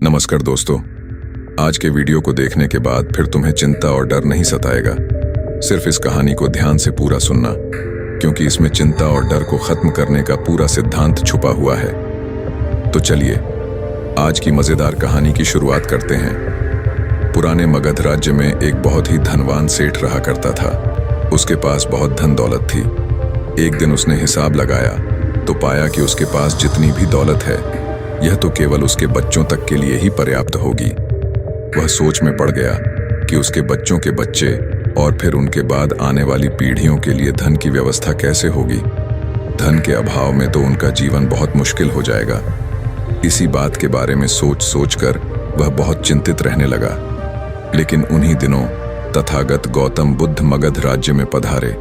नमस्कार दोस्तों, आज के वीडियो को देखने के बाद फिर तुम्हें चिंता और डर नहीं सताएगा। सिर्फ इस कहानी को ध्यान से पूरा सुनना, क्योंकि इसमें चिंता और डर को खत्म करने का पूरा सिद्धांत छुपा हुआ है। तो चलिए आज की मजेदार कहानी की शुरुआत करते हैं। पुराने मगध राज्य में एक बहुत ही धनवान सेठ रहा करता था। उसके पास बहुत धन दौलत थी। एक दिन उसने हिसाब लगाया तो पाया कि उसके पास जितनी भी दौलत है, यह तो केवल उसके बच्चों तक के लिए ही पर्याप्त होगी। वह सोच में पड़ गया कि उसके बच्चों के बच्चे और फिर उनके बाद आने वाली पीढ़ियों के लिए धन की व्यवस्था कैसे होगी। धन के अभाव में तो उनका जीवन बहुत मुश्किल हो जाएगा। इसी बात के बारे में सोच सोचकर वह बहुत चिंतित रहने लगा। लेकिन उन्हीं दिनों तथागत गौतम बुद्ध मगध राज्य में पधारे।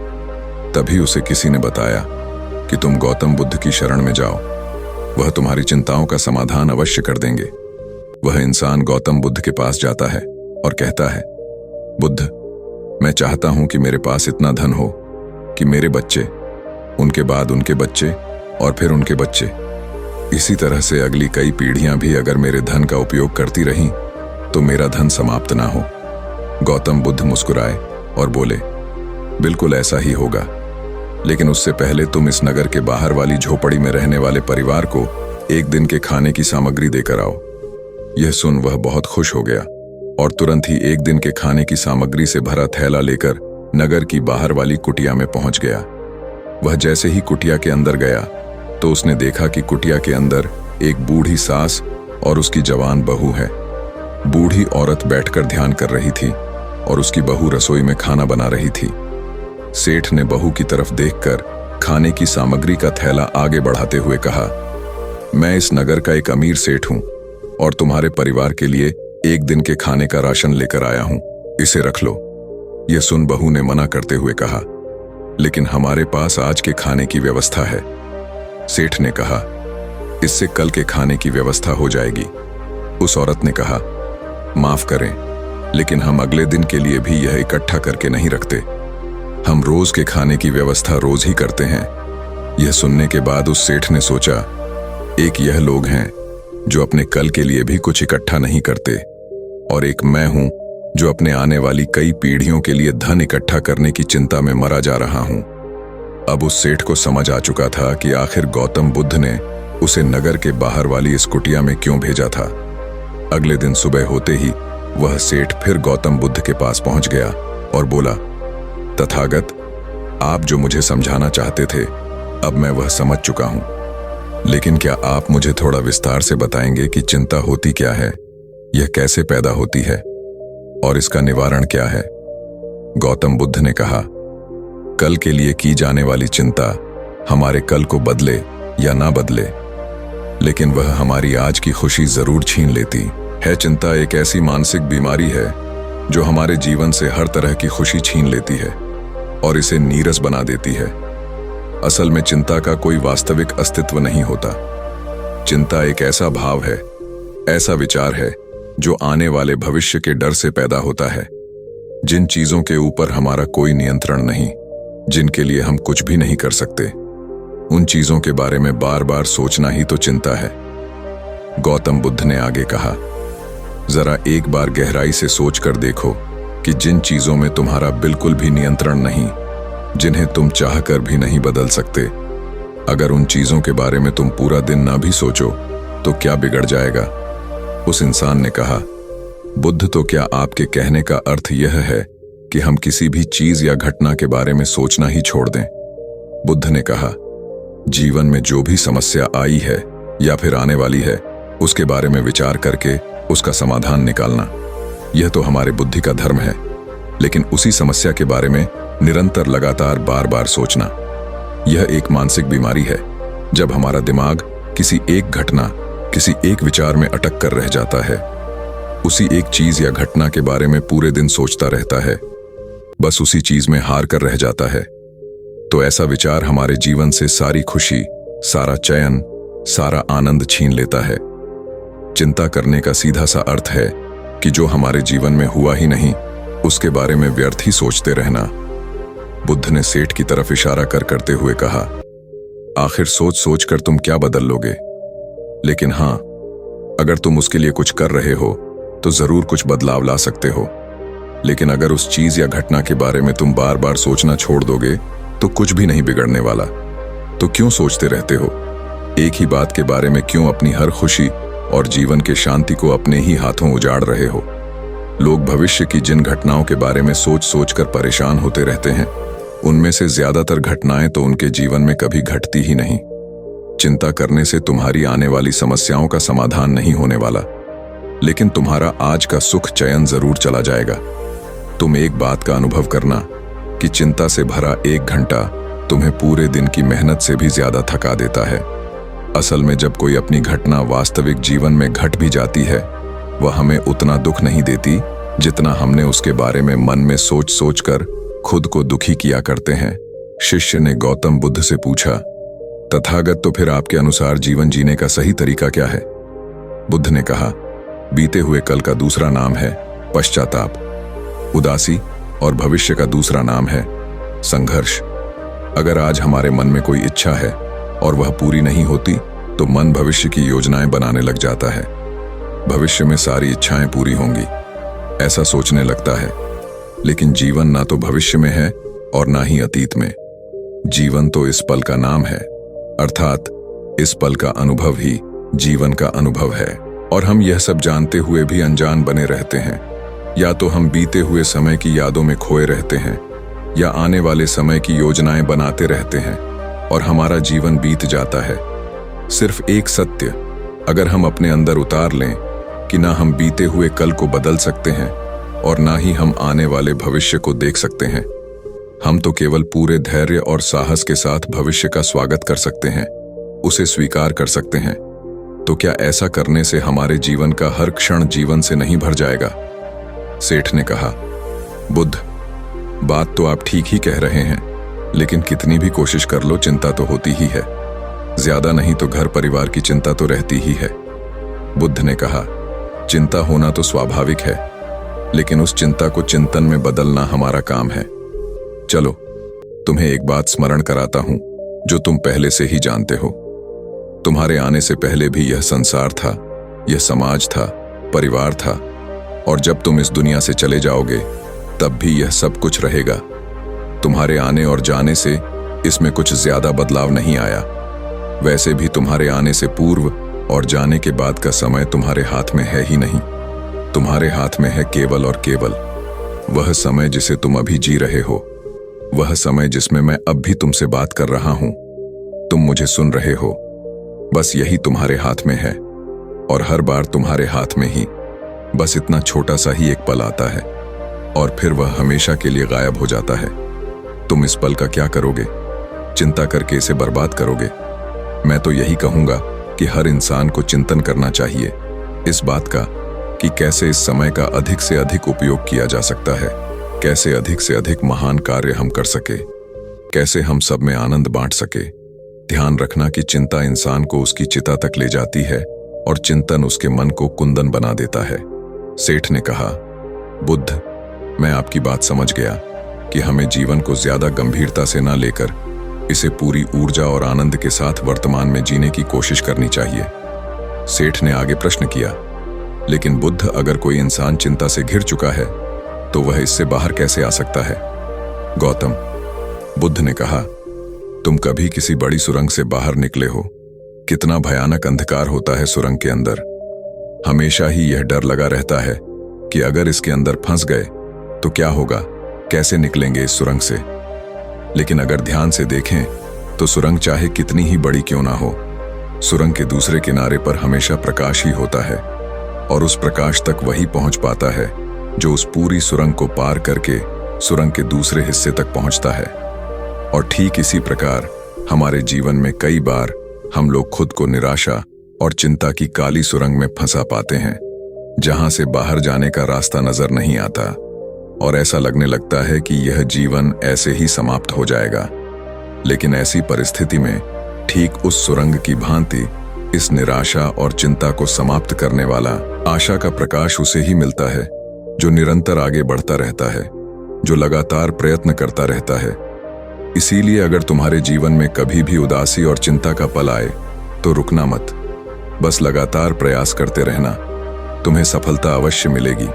तभी उसे किसी ने बताया कि तुम गौतम बुद्ध की शरण में जाओ, वह तुम्हारी चिंताओं का समाधान अवश्य कर देंगे। वह इंसान गौतम बुद्ध के पास जाता है और कहता है, बुद्ध, मैं चाहता हूं कि मेरे पास इतना धन हो कि मेरे बच्चे, उनके बाद उनके बच्चे और फिर उनके बच्चे, इसी तरह से अगली कई पीढ़ियां भी अगर मेरे धन का उपयोग करती रहीं तो मेरा धन समाप्त ना हो। गौतम बुद्ध मुस्कुराए और बोले, बिल्कुल ऐसा ही होगा, लेकिन उससे पहले तुम इस नगर के बाहर वाली झोपड़ी में रहने वाले परिवार को एक दिन के खाने की सामग्री देकर आओ। यह सुन वह बहुत खुश हो गया और तुरंत ही एक दिन के खाने की सामग्री से भरा थैला लेकर नगर की बाहर वाली कुटिया में पहुंच गया। वह जैसे ही कुटिया के अंदर गया तो उसने देखा कि कुटिया के अंदर एक बूढ़ी सास और उसकी जवान बहू है। बूढ़ी औरत बैठकर ध्यान कर रही थी और उसकी बहू रसोई में खाना बना रही थी। सेठ ने बहू की तरफ देखकर खाने की सामग्री का थैला आगे बढ़ाते हुए कहा, मैं इस नगर का एक अमीर सेठ हूं और तुम्हारे परिवार के लिए एक दिन के खाने का राशन लेकर आया हूं, इसे रख लो। यह सुन बहू ने मना करते हुए कहा, लेकिन हमारे पास आज के खाने की व्यवस्था है। सेठ ने कहा, इससे कल के खाने की व्यवस्था हो जाएगी। उस औरत ने कहा, माफ करें, लेकिन हम अगले दिन के लिए भी यह इकट्ठा करके नहीं रखते। हम रोज के खाने की व्यवस्था रोज ही करते हैं। यह सुनने के बाद उस सेठ ने सोचा, एक यह लोग हैं जो अपने कल के लिए भी कुछ इकट्ठा नहीं करते, और एक मैं हूं जो अपने आने वाली कई पीढ़ियों के लिए धन इकट्ठा करने की चिंता में मरा जा रहा हूं। अब उस सेठ को समझ आ चुका था कि आखिर गौतम बुद्ध ने उसे नगर के बाहर वाली इस कुटिया में क्यों भेजा था। अगले दिन सुबह होते ही वह सेठ फिर गौतम बुद्ध के पास पहुंच गया और बोला, तथागत, आप जो मुझे समझाना चाहते थे अब मैं वह समझ चुका हूं, लेकिन क्या आप मुझे थोड़ा विस्तार से बताएंगे कि चिंता होती क्या है, यह कैसे पैदा होती है और इसका निवारण क्या है। गौतम बुद्ध ने कहा, कल के लिए की जाने वाली चिंता हमारे कल को बदले या ना बदले, लेकिन वह हमारी आज की खुशी जरूर छीन लेती है। चिंता एक ऐसी मानसिक बीमारी है जो हमारे जीवन से हर तरह की खुशी छीन लेती है और इसे नीरस बना देती है। असल में चिंता का कोई वास्तविक अस्तित्व नहीं होता। चिंता एक ऐसा भाव है, ऐसा विचार है जो आने वाले भविष्य के डर से पैदा होता है। जिन चीजों के ऊपर हमारा कोई नियंत्रण नहीं, जिनके लिए हम कुछ भी नहीं कर सकते, उन चीजों के बारे में बार बार सोचना ही तो चिंता है। गौतम बुद्ध ने आगे कहा, जरा एक बार गहराई से सोचकर देखो कि जिन चीजों में तुम्हारा बिल्कुल भी नियंत्रण नहीं, जिन्हें तुम चाहकर भी नहीं बदल सकते, अगर उन चीजों के बारे में तुम पूरा दिन ना भी सोचो तो क्या बिगड़ जाएगा। उस इंसान ने कहा, बुद्ध, तो क्या आपके कहने का अर्थ यह है कि हम किसी भी चीज या घटना के बारे में सोचना ही छोड़ दें? बुद्ध ने कहा, जीवन में जो भी समस्या आई है या फिर आने वाली है, उसके बारे में विचार करके उसका समाधान निकालना, यह तो हमारे बुद्धि का धर्म है। लेकिन उसी समस्या के बारे में निरंतर लगातार बार बार सोचना, यह एक मानसिक बीमारी है। जब हमारा दिमाग किसी एक घटना, किसी एक विचार में अटक कर रह जाता है, उसी एक चीज या घटना के बारे में पूरे दिन सोचता रहता है, बस उसी चीज में हार कर रह जाता है, तो ऐसा विचार हमारे जीवन से सारी खुशी, सारा चैन, सारा आनंद छीन लेता है। चिंता करने का सीधा सा अर्थ है कि जो हमारे जीवन में हुआ ही नहीं, उसके बारे में व्यर्थ ही सोचते रहना। बुद्ध ने सेठ की तरफ इशारा करते हुए कहा, आखिर सोच सोच कर तुम क्या बदल लोगे? लेकिन हां, अगर तुम उसके लिए कुछ कर रहे हो तो जरूर कुछ बदलाव ला सकते हो, लेकिन अगर उस चीज या घटना के बारे में तुम बार बार सोचना छोड़ दोगे तो कुछ भी नहीं बिगड़ने वाला। तो क्यों सोचते रहते हो? एक ही बात के बारे में क्यों अपनी हर खुशी और जीवन के शांति को अपने ही हाथों उजाड़ रहे हो? लोग भविष्य की जिन घटनाओं के बारे में सोच सोच कर परेशान होते रहते हैं, उनमें से ज्यादातर घटनाएं तो उनके जीवन में कभी घटती ही नहीं। चिंता करने से तुम्हारी आने वाली समस्याओं का समाधान नहीं होने वाला, लेकिन तुम्हारा आज का सुख चयन जरूर चला जाएगा। तुम एक बात का अनुभव करना कि चिंता से भरा 1 घंटा तुम्हें पूरे दिन की मेहनत से भी ज्यादा थका देता है। असल में जब कोई अपनी घटना वास्तविक जीवन में घट भी जाती है, वह हमें उतना दुख नहीं देती जितना हमने उसके बारे में मन में सोच सोच कर खुद को दुखी किया करते हैं। शिष्य ने गौतम बुद्ध से पूछा, तथागत, तो फिर आपके अनुसार जीवन जीने का सही तरीका क्या है? बुद्ध ने कहा, बीते हुए कल का दूसरा नाम है पश्चाताप, उदासी, और भविष्य का दूसरा नाम है संघर्ष। अगर आज हमारे मन में कोई इच्छा है और वह पूरी नहीं होती तो मन भविष्य की योजनाएं बनाने लग जाता है। भविष्य में सारी इच्छाएं पूरी होंगी ऐसा सोचने लगता है, लेकिन जीवन ना तो भविष्य में है और ना ही अतीत में। जीवन तो इस पल का नाम है, अर्थात इस पल का अनुभव ही जीवन का अनुभव है। और हम यह सब जानते हुए भी अनजान बने रहते हैं। या तो हम बीते हुए समय की यादों में खोए रहते हैं, या आने वाले समय की योजनाएं बनाते रहते हैं और हमारा जीवन बीत जाता है। सिर्फ एक सत्य अगर हम अपने अंदर उतार लें कि ना हम बीते हुए कल को बदल सकते हैं और ना ही हम आने वाले भविष्य को देख सकते हैं, हम तो केवल पूरे धैर्य और साहस के साथ भविष्य का स्वागत कर सकते हैं, उसे स्वीकार कर सकते हैं। तो क्या ऐसा करने से हमारे जीवन का हर क्षण जीवन से नहीं भर जाएगा? सेठ ने कहा, बुद्ध, बात तो आप ठीक ही कह रहे हैं, लेकिन कितनी भी कोशिश कर लो चिंता तो होती ही है। ज्यादा नहीं तो घर परिवार की चिंता तो रहती ही है। बुद्ध ने कहा, चिंता होना तो स्वाभाविक है, लेकिन उस चिंता को चिंतन में बदलना हमारा काम है। चलो, तुम्हें एक बात स्मरण कराता हूं जो तुम पहले से ही जानते हो। तुम्हारे आने से पहले भी यह संसार था, यह समाज था, परिवार था, और जब तुम इस दुनिया से चले जाओगे तब भी यह सब कुछ रहेगा। तुम्हारे आने और जाने से इसमें कुछ ज्यादा बदलाव नहीं आया। वैसे भी तुम्हारे आने से पूर्व और जाने के बाद का समय तुम्हारे हाथ में है ही नहीं। तुम्हारे हाथ में है केवल और केवल वह समय जिसे तुम अभी जी रहे हो, वह समय जिसमें मैं अब भी तुमसे बात कर रहा हूं, तुम मुझे सुन रहे हो। बस यही तुम्हारे हाथ में है, और हर बार तुम्हारे हाथ में ही बस इतना छोटा सा ही एक पल आता है और फिर वह हमेशा के लिए गायब हो जाता है। तुम इस पल का क्या करोगे? चिंता करके इसे बर्बाद करोगे? मैं तो यही कहूंगा कि हर इंसान को चिंतन करना चाहिए इस बात का कि कैसे इस समय का अधिक से अधिक उपयोग किया जा सकता है, कैसे अधिक से अधिक महान कार्य हम कर सके, कैसे हम सब में आनंद बांट सके। ध्यान रखना कि चिंता इंसान को उसकी चिता तक ले जाती है और चिंतन उसके मन को कुंदन बना देता है। सेठ ने कहा, बुद्ध, मैं आपकी बात समझ गया कि हमें जीवन को ज्यादा गंभीरता से ना लेकर इसे पूरी ऊर्जा और आनंद के साथ वर्तमान में जीने की कोशिश करनी चाहिए। सेठ ने आगे प्रश्न किया, लेकिन बुद्ध, अगर कोई इंसान चिंता से घिर चुका है तो वह इससे बाहर कैसे आ सकता है? गौतम, बुद्ध ने कहा, तुम कभी किसी बड़ी सुरंग से बाहर निकले हो? कितना भयानक अंधकार होता है सुरंग के अंदर। हमेशा ही यह डर लगा रहता है कि अगर इसके अंदर फंस गए तो क्या होगा, कैसे निकलेंगे इस सुरंग से। लेकिन अगर ध्यान से देखें तो सुरंग चाहे कितनी ही बड़ी क्यों ना हो, सुरंग के दूसरे किनारे पर हमेशा प्रकाश ही होता है, और उस प्रकाश तक वही पहुंच पाता है जो उस पूरी सुरंग को पार करके सुरंग के दूसरे हिस्से तक पहुंचता है। और ठीक इसी प्रकार हमारे जीवन में कई बार हम लोग खुद को निराशा और चिंता की काली सुरंग में फंसा पाते हैं, जहां से बाहर जाने का रास्ता नजर नहीं आता, और ऐसा लगने लगता है कि यह जीवन ऐसे ही समाप्त हो जाएगा। लेकिन ऐसी परिस्थिति में ठीक उस सुरंग की भांति इस निराशा और चिंता को समाप्त करने वाला आशा का प्रकाश उसे ही मिलता है जो निरंतर आगे बढ़ता रहता है, जो लगातार प्रयत्न करता रहता है। इसीलिए अगर तुम्हारे जीवन में कभी भी उदासी और चिंता का पल आए तो रुकना मत, बस लगातार प्रयास करते रहना, तुम्हें सफलता अवश्य मिलेगी।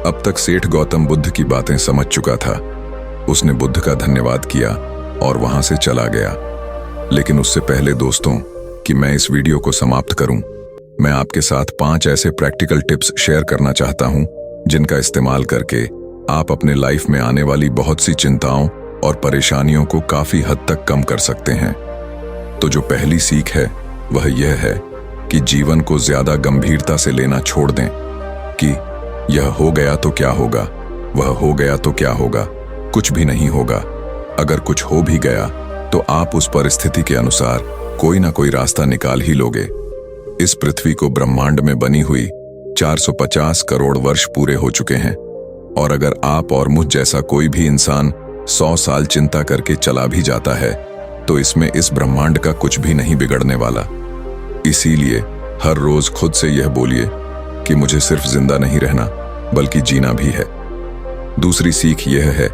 अब तक सेठ गौतम बुद्ध की बातें समझ चुका था। उसने बुद्ध का धन्यवाद किया और वहां से चला गया। लेकिन उससे पहले दोस्तों कि मैं इस वीडियो को समाप्त करूं, मैं आपके साथ 5 ऐसे प्रैक्टिकल टिप्स शेयर करना चाहता हूं जिनका इस्तेमाल करके आप अपने लाइफ में आने वाली बहुत सी चिंताओं और परेशानियों को काफी हद तक कम कर सकते हैं। तो जो पहली सीख है वह यह है कि जीवन को ज्यादा गंभीरता से लेना छोड़ दें कि यह हो गया तो क्या होगा, वह हो गया तो क्या होगा। कुछ भी नहीं होगा। अगर कुछ हो भी गया तो आप उस परिस्थिति के अनुसार कोई ना कोई रास्ता निकाल ही लोगे। इस पृथ्वी को ब्रह्मांड में बनी हुई 450 करोड़ वर्ष पूरे हो चुके हैं और अगर आप और मुझ जैसा कोई भी इंसान 100 साल चिंता करके चला भी जाता है तो इसमें इस ब्रह्मांड का कुछ भी नहीं बिगड़ने वाला। इसीलिए हर रोज खुद से यह बोलिए कि मुझे सिर्फ जिंदा नहीं रहना बल्कि जीना भी है। दूसरी सीख यह है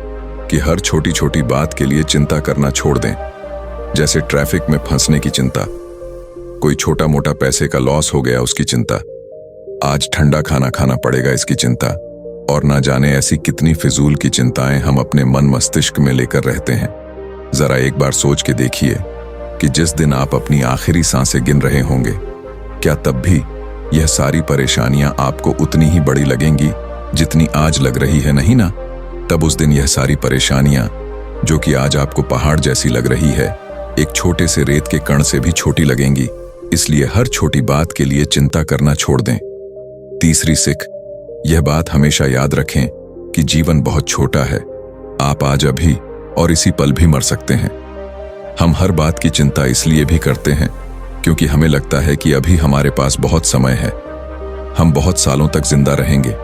कि हर छोटी छोटी बात के लिए चिंता करना छोड़ दें, जैसे ट्रैफिक में फंसने की चिंता, कोई छोटा मोटा पैसे का लॉस हो गया उसकी चिंता, आज ठंडा खाना खाना पड़ेगा इसकी चिंता, और ना जाने ऐसी कितनी फिजूल की चिंताएं हम अपने मन मस्तिष्क में लेकर रहते हैं। जरा एक बार सोच के देखिए कि जिस दिन आप अपनी आखिरी सांसें गिन रहे होंगे, क्या तब भी यह सारी परेशानियां आपको उतनी ही बड़ी लगेंगी जितनी आज लग रही है? नहीं ना? तब उस दिन यह सारी परेशानियां जो कि आज आपको पहाड़ जैसी लग रही है, एक छोटे से रेत के कण से भी छोटी लगेंगी। इसलिए हर छोटी बात के लिए चिंता करना छोड़ दें। तीसरी सीख, यह बात हमेशा याद रखें कि जीवन बहुत छोटा है। आप आज अभी और इसी पल भी मर सकते हैं। हम हर बात की चिंता इसलिए भी करते हैं क्योंकि हमें लगता है कि अभी हमारे पास बहुत समय है, हम बहुत सालों तक जिंदा रहेंगे।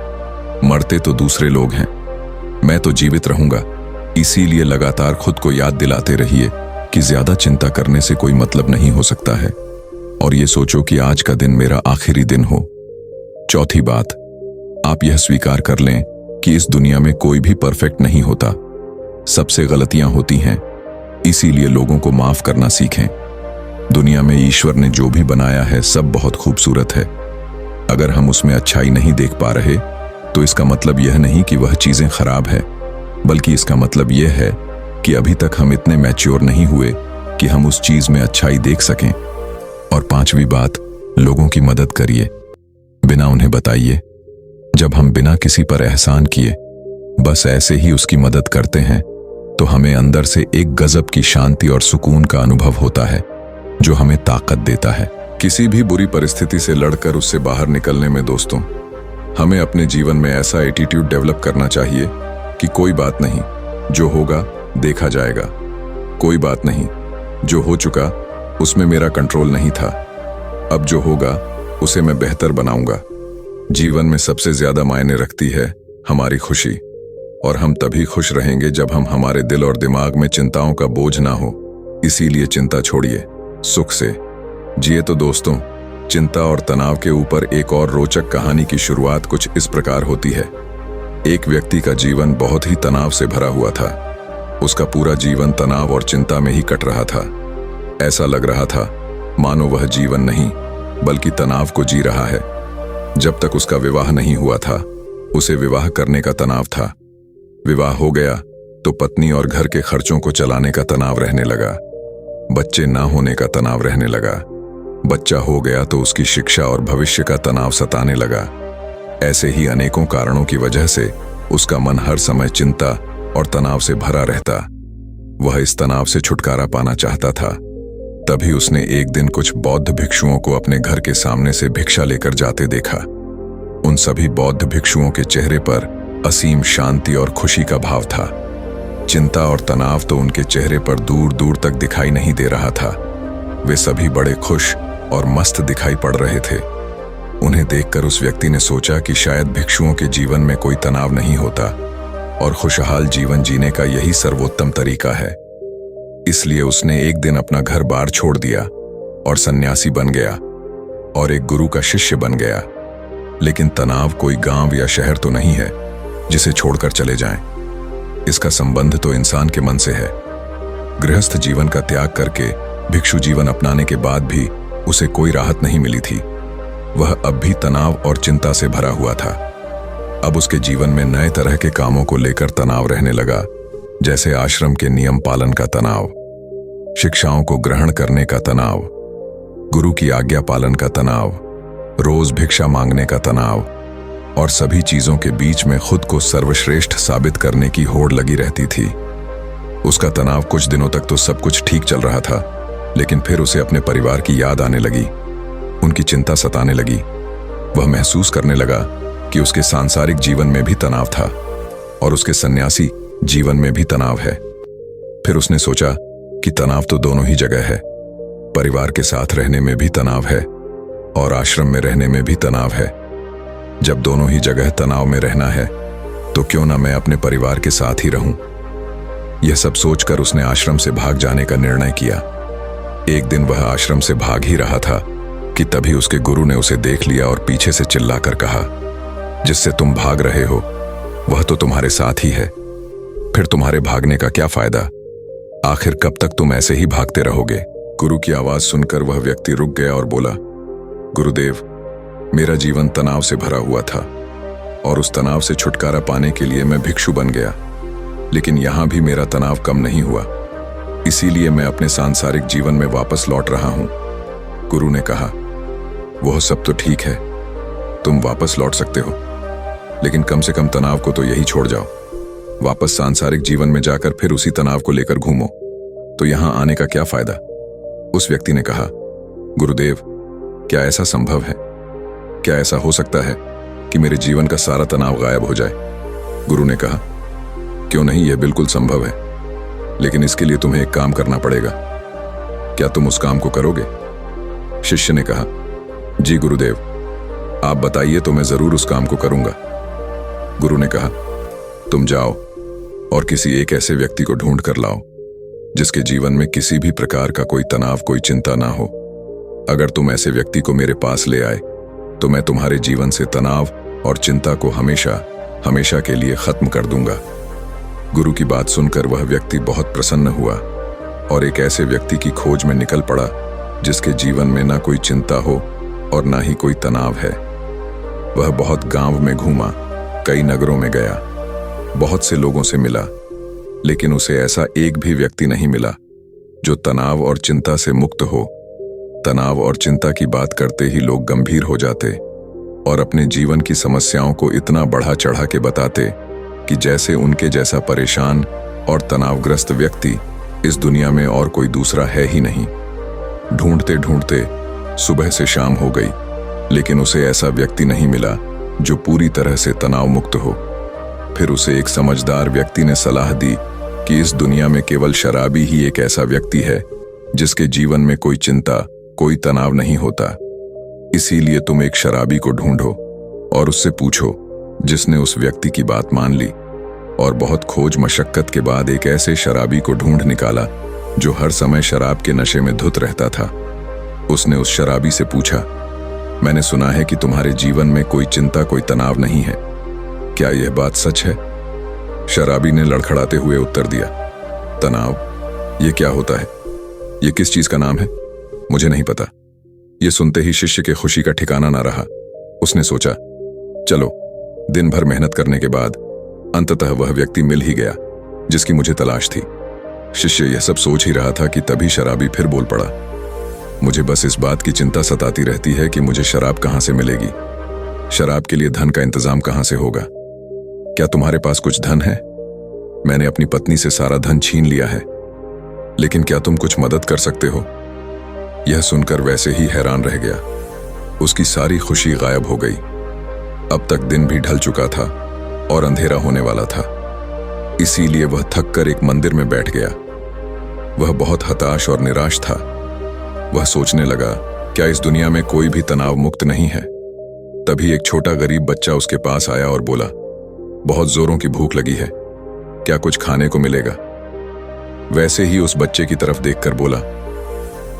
मरते तो दूसरे लोग हैं, मैं तो जीवित रहूंगा। इसीलिए लगातार खुद को याद दिलाते रहिए कि ज्यादा चिंता करने से कोई मतलब नहीं हो सकता है और ये सोचो कि आज का दिन मेरा आखिरी दिन हो। चौथी बात, आप यह स्वीकार कर लें कि इस दुनिया में कोई भी परफेक्ट नहीं होता, सबसे गलतियां होती हैं। इसीलिए लोगों को माफ करना सीखें। दुनिया में ईश्वर ने जो भी बनाया है सब बहुत खूबसूरत है। अगर हम उसमें अच्छाई नहीं देख पा रहे तो इसका मतलब यह नहीं कि वह चीजें खराब है, बल्कि इसका मतलब यह है कि अभी तक हम इतने मैच्योर नहीं हुए कि हम उस चीज में अच्छाई देख सकें। और पांचवी बात, लोगों की मदद करिए, बिना उन्हें बताइए। जब हम बिना किसी पर एहसान किए बस ऐसे ही उसकी मदद करते हैं तो हमें अंदर से एक गजब की शांति और सुकून का अनुभव होता है जो हमें ताकत देता है किसी भी बुरी परिस्थिति से लड़कर उससे बाहर निकलने में। दोस्तों, हमें अपने जीवन में ऐसा एटीट्यूड डेवलप करना चाहिए कि कोई बात नहीं, जो होगा देखा जाएगा। कोई बात नहीं, जो हो चुका उसमें मेरा कंट्रोल नहीं था, अब जो होगा उसे मैं बेहतर बनाऊंगा। जीवन में सबसे ज्यादा मायने रखती है हमारी खुशी, और हम तभी खुश रहेंगे जब हम हमारे दिल और दिमाग में चिंताओं का बोझ ना हो। इसीलिए चिंता छोड़िए, सुख से जिए। तो दोस्तों, चिंता और तनाव के ऊपर एक और रोचक कहानी की शुरुआत कुछ इस प्रकार होती है। एक व्यक्ति का जीवन बहुत ही तनाव से भरा हुआ था। उसका पूरा जीवन तनाव और चिंता में ही कट रहा था। ऐसा लग रहा था मानो वह जीवन नहीं बल्कि तनाव को जी रहा है। जब तक उसका विवाह नहीं हुआ था, उसे विवाह करने का तनाव था। विवाह हो गया तो पत्नी और घर के खर्चों को चलाने का तनाव रहने लगा। बच्चे ना होने का तनाव रहने लगा। बच्चा हो गया तो उसकी शिक्षा और भविष्य का तनाव सताने लगा। ऐसे ही अनेकों कारणों की वजह से उसका मन हर समय चिंता और तनाव से भरा रहता। वह इस तनाव से छुटकारा पाना चाहता था। तभी उसने एक दिन कुछ बौद्ध भिक्षुओं को अपने घर के सामने से भिक्षा लेकर जाते देखा। उन सभी बौद्ध भिक्षुओं के चेहरे पर असीम शांति और खुशी का भाव था। चिंता और तनाव तो उनके चेहरे पर दूर दूर तक दिखाई नहीं दे रहा था। वे सभी बड़े खुश और मस्त दिखाई पड़ रहे थे। उन्हें देखकर उस व्यक्ति ने सोचा कि शायद भिक्षुओं के जीवन में कोई तनाव नहीं होता और खुशहाल जीवन जीने का यही सर्वोत्तम तरीका है। इसलिए उसने एक दिन अपना घर बार छोड़ दिया और सन्यासी बन गया और एक गुरु का शिष्य बन गया। लेकिन तनाव कोई गांव या शहर तो नहीं है जिसे छोड़कर चले जाएं। इसका संबंध तो इंसान के मन से है। गृहस्थ जीवन का त्याग करके भिक्षु जीवन अपनाने के बाद भी उसे कोई राहत नहीं मिली थी। वह अब भी तनाव और चिंता से भरा हुआ था। अब उसके जीवन में नए तरह के कामों को लेकर तनाव रहने लगा, जैसे आश्रम के नियम पालन का तनाव, शिक्षाओं को ग्रहण करने का तनाव, गुरु की आज्ञा पालन का तनाव, रोज भिक्षा मांगने का तनाव, और सभी चीजों के बीच में खुद को सर्वश्रेष्ठ साबित करने की होड़ लगी रहती थी। उसका तनाव कुछ दिनों तक तो सब कुछ ठीक चल रहा था, लेकिन फिर उसे अपने परिवार की याद आने लगी। उनकी चिंता सताने लगी। वह महसूस करने लगा कि उसके सांसारिक जीवन में भी तनाव था और उसके सन्यासी जीवन में भी तनाव है। फिर उसने सोचा कि तनाव तो दोनों ही जगह है। परिवार के साथ रहने में भी तनाव है और आश्रम में रहने में भी तनाव है। जब दोनों ही जगह तनाव में रहना है तो क्यों ना मैं अपने परिवार के साथ ही रहूं। यह सब सोचकर उसने आश्रम से भाग जाने का निर्णय किया। एक दिन वह आश्रम से भाग ही रहा था कि तभी उसके गुरु ने उसे देख लिया और पीछे से चिल्लाकर कहा, जिससे तुम भाग रहे हो वह तो तुम्हारे साथ ही है, फिर तुम्हारे भागने का क्या फायदा? आखिर कब तक तुम ऐसे ही भागते रहोगे? गुरु की आवाज सुनकर वह व्यक्ति रुक गया और बोला, गुरुदेव, मेरा जीवन तनाव से भरा हुआ था और उस तनाव से छुटकारा पाने के लिए मैं भिक्षु बन गया, लेकिन यहां भी मेरा तनाव कम नहीं हुआ, इसीलिए मैं अपने सांसारिक जीवन में वापस लौट रहा हूं। गुरु ने कहा, वह सब तो ठीक है, तुम वापस लौट सकते हो, लेकिन कम से कम तनाव को तो यही छोड़ जाओ। वापस सांसारिक जीवन में जाकर फिर उसी तनाव को लेकर घूमो तो यहां आने का क्या फायदा? उस व्यक्ति ने कहा, गुरुदेव, क्या ऐसा संभव है? क्या ऐसा हो सकता है कि मेरे जीवन का सारा तनाव गायब हो जाए? गुरु ने कहा, क्यों नहीं, यह बिल्कुल संभव है, लेकिन इसके लिए तुम्हें एक काम करना पड़ेगा। क्या तुम उस काम को करोगे? शिष्य ने कहा, जी गुरुदेव, आप बताइए तो मैं जरूर उस काम को करूंगा। गुरु ने कहा, तुम जाओ और किसी एक ऐसे व्यक्ति को ढूंढ कर लाओ जिसके जीवन में किसी भी प्रकार का कोई तनाव, कोई चिंता ना हो। अगर तुम ऐसे व्यक्ति को मेरे पास ले आए तो मैं तुम्हारे जीवन से तनाव और चिंता को हमेशा हमेशा के लिए खत्म कर दूंगा। गुरु की बात सुनकर वह व्यक्ति बहुत प्रसन्न हुआ और एक ऐसे व्यक्ति की खोज में निकल पड़ा जिसके जीवन में ना कोई चिंता हो और ना ही कोई तनाव है। वह बहुत गांव में घूमा, कई नगरों में गया, बहुत से लोगों से मिला, लेकिन उसे ऐसा एक भी व्यक्ति नहीं मिला जो तनाव और चिंता से मुक्त हो। तनाव और चिंता की बात करते ही लोग गंभीर हो जाते और अपने जीवन की समस्याओं को इतना बढ़ा चढ़ा के बताते कि जैसे उनके जैसा परेशान और तनावग्रस्त व्यक्ति इस दुनिया में और कोई दूसरा है ही नहीं। ढूंढते ढूंढते सुबह से शाम हो गई, लेकिन उसे ऐसा व्यक्ति नहीं मिला जो पूरी तरह से तनाव मुक्त हो। फिर उसे एक समझदार व्यक्ति ने सलाह दी कि इस दुनिया में केवल शराबी ही एक ऐसा व्यक्ति है जिसके जीवन में कोई चिंता, कोई तनाव नहीं होता। इसीलिए तुम एक शराबी को ढूंढो और उससे पूछो। जिसने उस व्यक्ति की बात मान ली और बहुत खोज मशक्कत के बाद एक ऐसे शराबी को ढूंढ निकाला जो हर समय शराब के नशे में धुत रहता था। उसने उस शराबी से पूछा, मैंने सुना है कि तुम्हारे जीवन में कोई चिंता, कोई तनाव नहीं है, क्या यह बात सच है? शराबी ने लड़खड़ाते हुए उत्तर दिया, तनाव? यह क्या होता है? यह किस चीज का नाम है? मुझे नहीं पता। यह सुनते ही शिष्य के खुशी का ठिकाना ना रहा। उसने सोचा, चलो, दिन भर मेहनत करने के बाद अंततः वह व्यक्ति मिल ही गया जिसकी मुझे तलाश थी। शिष्य यह सब सोच ही रहा था कि तभी शराबी फिर बोल पड़ा, मुझे बस इस बात की चिंता सताती रहती है कि मुझे शराब कहां से मिलेगी। शराब के लिए धन का इंतजाम कहां से होगा? क्या तुम्हारे पास कुछ धन है? मैंने अपनी पत्नी से सारा धन छीन लिया है, लेकिन क्या तुम कुछ मदद कर सकते हो? यह सुनकर वैसे ही हैरान रह गया। उसकी सारी खुशी गायब हो गई। अब तक दिन भी ढल चुका था और अंधेरा होने वाला था। इसीलिए वह थक कर एक मंदिर में बैठ गया। वह बहुत हताश और निराश था। वह सोचने लगा, क्या इस दुनिया में कोई भी तनाव मुक्त नहीं है? तभी एक छोटा गरीब बच्चा उसके पास आया और बोला, बहुत जोरों की भूख लगी है, क्या कुछ खाने को मिलेगा? वैसे ही उस बच्चे की तरफ देखकर बोला,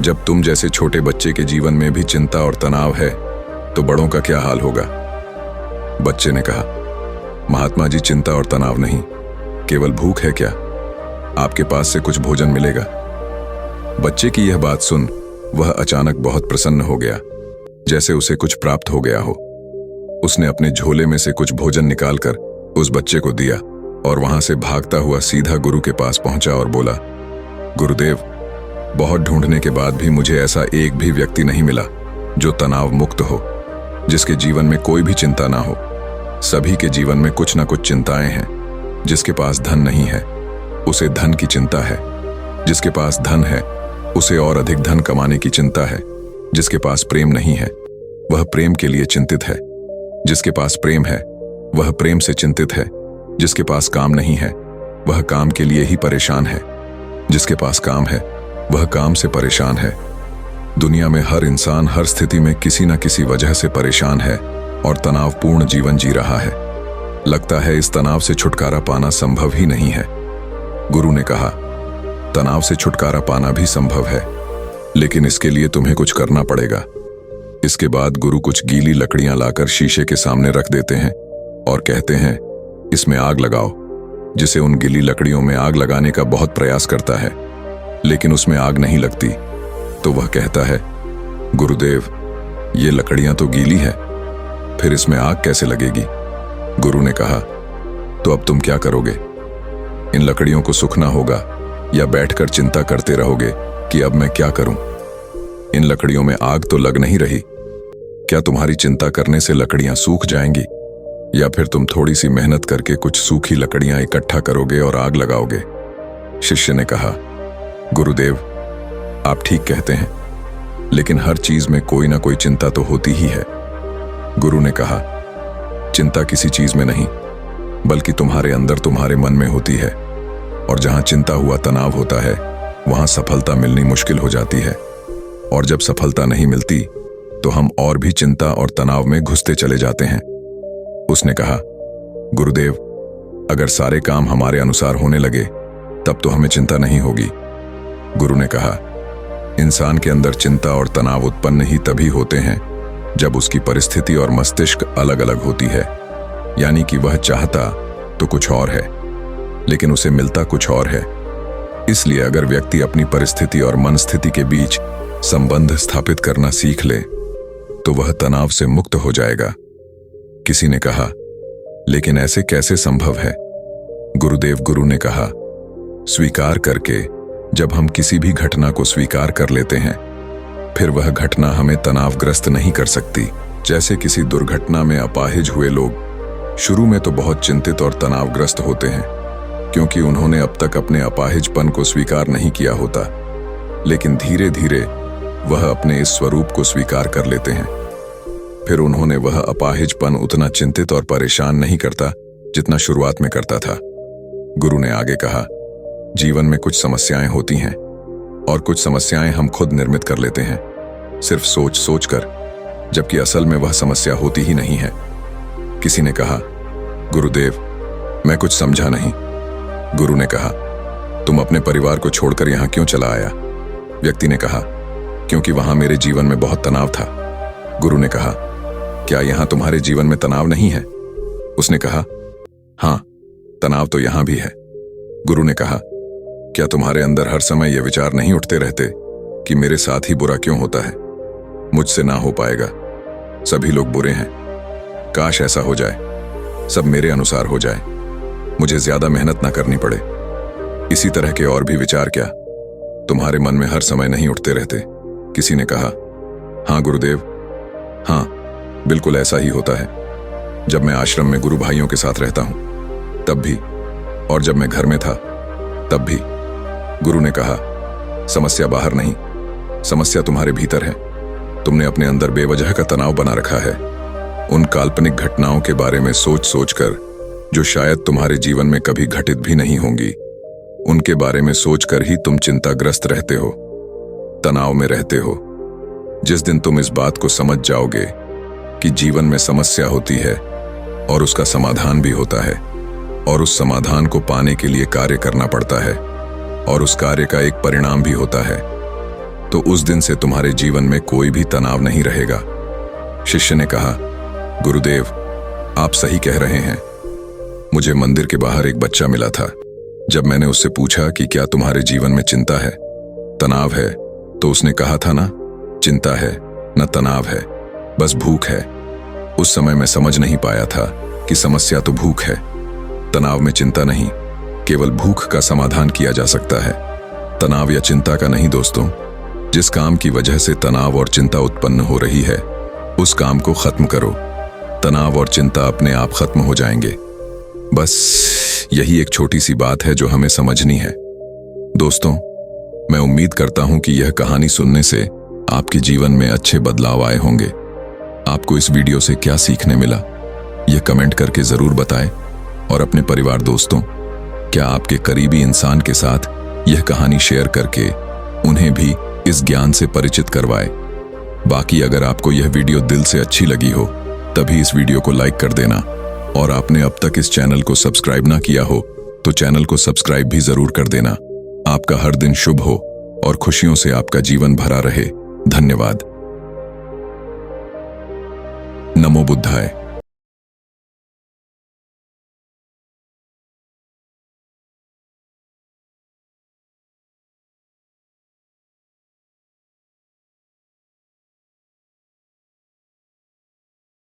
जब तुम जैसे छोटे बच्चे के जीवन में भी चिंता और तनाव है तो बड़ों का क्या हाल होगा? बच्चे ने कहा, महात्मा जी, चिंता और तनाव नहीं, केवल भूख है क्या? आपके पास से कुछ भोजन मिलेगा? बच्चे की यह बात सुन वह अचानक बहुत प्रसन्न हो गया, जैसे उसे कुछ प्राप्त हो गया हो। उसने अपने झोले में से कुछ भोजन निकालकर उस बच्चे को दिया और वहां से भागता हुआ सीधा गुरु के पास पहुंचा और बोला, गुरुदेव, बहुत ढूंढने के बाद भी मुझे ऐसा एक भी व्यक्ति नहीं मिला जो तनाव मुक्त हो, जिसके जीवन में कोई भी चिंता ना हो। सभी के जीवन में कुछ ना कुछ चिंताएं हैं। जिसके पास धन नहीं है उसे धन की चिंता है, जिसके पास धन है उसे और अधिक धन कमाने की चिंता है। जिसके पास प्रेम नहीं है वह प्रेम के लिए चिंतित है, जिसके पास प्रेम है वह प्रेम से चिंतित है। जिसके पास काम नहीं है वह काम के लिए ही परेशान है, जिसके पास काम है वह काम से परेशान है। दुनिया में हर इंसान हर स्थिति में किसी न किसी वजह से परेशान है और तनावपूर्ण जीवन जी रहा है। लगता है इस तनाव से छुटकारा पाना संभव ही नहीं है। गुरु ने कहा, तनाव से छुटकारा पाना भी संभव है, लेकिन इसके लिए तुम्हें कुछ करना पड़ेगा। इसके बाद गुरु कुछ गीली लकड़ियां लाकर शीशे के सामने रख देते हैं और कहते हैं, इसमें आग लगाओ। जिसे उन गीली लकड़ियों में आग लगाने का बहुत प्रयास करता है, लेकिन उसमें आग नहीं लगती, तो वह कहता है, गुरुदेव, ये लकड़ियां तो गीली है, फिर इसमें आग कैसे लगेगी? गुरु ने कहा, तो अब तुम क्या करोगे? इन लकड़ियों को सूखना होगा या बैठकर चिंता करते रहोगे कि अब मैं क्या करूं? इन लकड़ियों में आग तो लग नहीं रही। क्या तुम्हारी चिंता करने से लकड़ियां सूख जाएंगी, या फिर तुम थोड़ी सी मेहनत करके कुछ सूखी लकड़ियां इकट्ठा करोगे और आग लगाओगे? शिष्य ने कहा, गुरुदेव, आप ठीक कहते हैं, लेकिन हर चीज में कोई ना कोई चिंता तो होती ही है। गुरु ने कहा, चिंता किसी चीज में नहीं, बल्कि तुम्हारे अंदर, तुम्हारे मन में होती है। और जहां चिंता हुआ तनाव होता है, वहां सफलता मिलनी मुश्किल हो जाती है। और जब सफलता नहीं मिलती तो हम और भी चिंता और तनाव में घुसते चले जाते हैं। उसने कहा, गुरुदेव, अगर सारे काम हमारे अनुसार होने लगे तब तो हमें चिंता नहीं होगी। गुरु ने कहा, इंसान के अंदर चिंता और तनाव उत्पन्न ही तभी होते हैं जब उसकी परिस्थिति और मस्तिष्क अलग अलग होती है। यानी कि वह चाहता तो कुछ और है, लेकिन उसे मिलता कुछ और है। इसलिए अगर व्यक्ति अपनी परिस्थिति और मन स्थिति के बीच संबंध स्थापित करना सीख ले तो वह तनाव से मुक्त हो जाएगा। किसी ने कहा, लेकिन ऐसे कैसे संभव है? गुरुदेव, गुरु ने कहा, स्वीकार करके, जब हम किसी भी घटना को स्वीकार कर लेते हैं, फिर वह घटना हमें तनावग्रस्त नहीं कर सकती। जैसे किसी दुर्घटना में अपाहिज हुए लोग शुरू में तो बहुत चिंतित और तनावग्रस्त होते हैं, क्योंकि उन्होंने अब तक अपने अपाहिजपन को स्वीकार नहीं किया होता। लेकिन धीरे धीरे वह अपने इस स्वरूप को स्वीकार कर लेते हैं। फिर उन्होंने वह अपाहिजपन उतना चिंतित और परेशान नहीं करता जितना शुरुआत में करता था। गुरु ने आगे कहा, जीवन में कुछ समस्याएं होती हैं और कुछ समस्याएं हम खुद निर्मित कर लेते हैं, सिर्फ सोच सोच कर, जबकि असल में वह समस्या होती ही नहीं है। किसी ने कहा, गुरुदेव, मैं कुछ समझा नहीं। गुरु ने कहा, तुम अपने परिवार को छोड़कर यहां क्यों चला आया? व्यक्ति ने कहा, क्योंकि वहां मेरे जीवन में बहुत तनाव था। गुरु ने कहा, क्या यहां तुम्हारे जीवन में तनाव नहीं है? उसने कहा, हां, तनाव तो यहां भी है। गुरु ने कहा, क्या तुम्हारे अंदर हर समय ये विचार नहीं उठते रहते कि मेरे साथ ही बुरा क्यों होता है? मुझसे ना हो पाएगा, सभी लोग बुरे हैं, काश ऐसा हो जाए, सब मेरे अनुसार हो जाए, मुझे ज्यादा मेहनत ना करनी पड़े। इसी तरह के और भी विचार क्या तुम्हारे मन में हर समय नहीं उठते रहते? किसी ने कहा, हां गुरुदेव, हां, बिल्कुल ऐसा ही होता है। जब मैं आश्रम में गुरु भाइयों के साथ रहता हूं तब भी, और जब मैं घर में था तब भी। गुरु ने कहा, समस्या बाहर नहीं, समस्या तुम्हारे भीतर है। तुमने अपने अंदर बेवजह का तनाव बना रखा है। उन काल्पनिक घटनाओं के बारे में सोच सोचकर जो शायद तुम्हारे जीवन में कभी घटित भी नहीं होंगी, उनके बारे में सोचकर ही तुम चिंताग्रस्त रहते हो, तनाव में रहते हो। जिस दिन तुम इस बात को समझ जाओगे कि जीवन में समस्या होती है और उसका समाधान भी होता है, और उस समाधान को पाने के लिए कार्य करना पड़ता है, और उस कार्य का एक परिणाम भी होता है, तो उस दिन से तुम्हारे जीवन में कोई भी तनाव नहीं रहेगा। शिष्य ने कहा, गुरुदेव, आप सही कह रहे हैं। मुझे मंदिर के बाहर एक बच्चा मिला था। जब मैंने उससे पूछा कि क्या तुम्हारे जीवन में चिंता है, तनाव है, तो उसने कहा था ना, चिंता है, न तनाव है, बस भूख है। उस समय मैं समझ नहीं पाया था कि समस्या तो भूख है। तनाव में चिंता नहीं, केवल भूख का समाधान किया जा सकता है, तनाव या चिंता का नहीं दोस्तों। जिस काम की वजह से तनाव और चिंता उत्पन्न हो रही है, उस काम को खत्म करो। तनाव और चिंता अपने आप खत्म हो जाएंगे। बस यही एक छोटी सी बात है जो हमें समझनी है। दोस्तों, मैं उम्मीद करता हूं कि यह कहानी सुनने से आपके जीवन में अच्छे बदलाव आए होंगे। आपको इस वीडियो से क्या सीखने मिला, यह कमेंट करके जरूर बताएं। और अपने परिवार दोस्तों, क्या आपके करीबी इंसान के साथ यह कहानी शेयर करके उन्हें भी इस ज्ञान से परिचित करवाएं। बाकी अगर आपको यह वीडियो दिल से अच्छी लगी हो, तभी इस वीडियो को लाइक कर देना। और आपने अब तक इस चैनल को सब्सक्राइब ना किया हो तो चैनल को सब्सक्राइब भी जरूर कर देना। आपका हर दिन शुभ हो और खुशियों से आपका जीवन भरा रहे। धन्यवाद। नमो बुद्धाय।